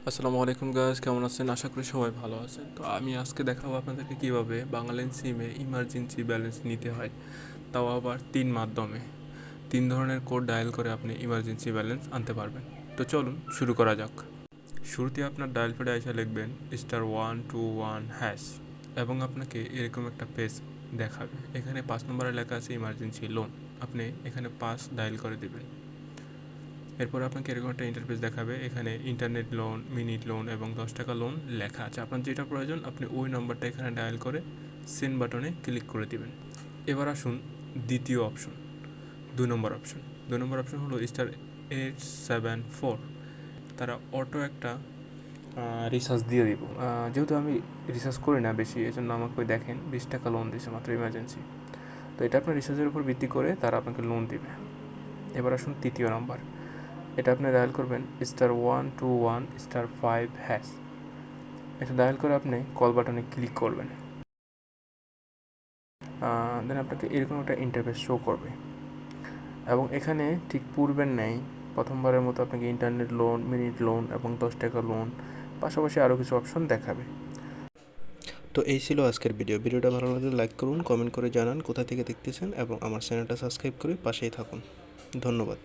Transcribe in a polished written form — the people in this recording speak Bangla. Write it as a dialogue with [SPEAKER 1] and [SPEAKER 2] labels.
[SPEAKER 1] আসসালামু আলাইকুম গাইস, কেমন আছেন? আশা করি সবাই ভালো আছেন। তো আমি আজকে দেখাবো আপনাদেরকে কিভাবে বাংলালিংক সিমে ইমার্জেন্সি ব্যালেন্স নিতে হয়, তাও আবার তিন মাধ্যমে। তিন ধরনের কোড ডায়াল করে আপনি ইমার্জেন্সি ব্যালেন্স আনতে পারবেন। তো চলুন শুরু করা যাক। শুরুতে আপনার ডায়াল প্যাডে এসে লিখবেন *121# এবং আপনাকে এরকম একটা পেজ দেখাবে। এখানে 5 নম্বরে লেখা আছে ইমার্জেন্সি লোন। আপনি এখানে 5 ডায়াল করে দেবেন। এরপর আপনাকে এরকম একটা ইন্টারফেস দেখাবে। এখানে ইন্টারনেট লোন, মিনিট লোন এবং 10 টাকা লোন লেখা আছে। আপনার যেটা প্রয়োজন আপনি ওই নম্বরটা এখানে ডায়াল করে সেন্ড বাটনে ক্লিক করে দিবেন। এবার আসুন দ্বিতীয় অপশন, 2 নম্বর অপশন। 2 নম্বর অপশন হলো *874। তারা অটো একটা রিচার্জ দিয়ে দিব। যেহেতু আমি রিচার্জ করি না বেশি, এই জন্য আমাকে ওই দেখেন 20 টাকা লোন দিয়েছে মাত্র ইমার্জেন্সি। তো এটা আপনার রিচার্জের উপর ভিত্তি করে তারা আপনাকে লোন দিবে। এবার আসুন তৃতীয় নম্বর। এটা আপনি ডায়াল করবেন *121*5#। এটা ডায়াল করে আপনি কল বাটনে ক্লিক করবেন। দেন আপনাকে এরকম একটা ইন্টারফেস শো করবে এবং এখানে ঠিক পূর্বের নেই প্রথমবারের মতো আপনাকে ইন্টারনেট লোন, মিনিট লোন এবং 10 টাকা লোন, পাশাপাশি আরও কিছু অপশন দেখাবে। তো এই ছিল আজকের ভিডিওটা ভালো লাগলে লাইক করুন, কমেন্ট করে জানান কোথা থেকে দেখতেছেন এবং আমার চ্যানেলটা সাবস্ক্রাইব করে পাশেই থাকুন। ধন্যবাদ।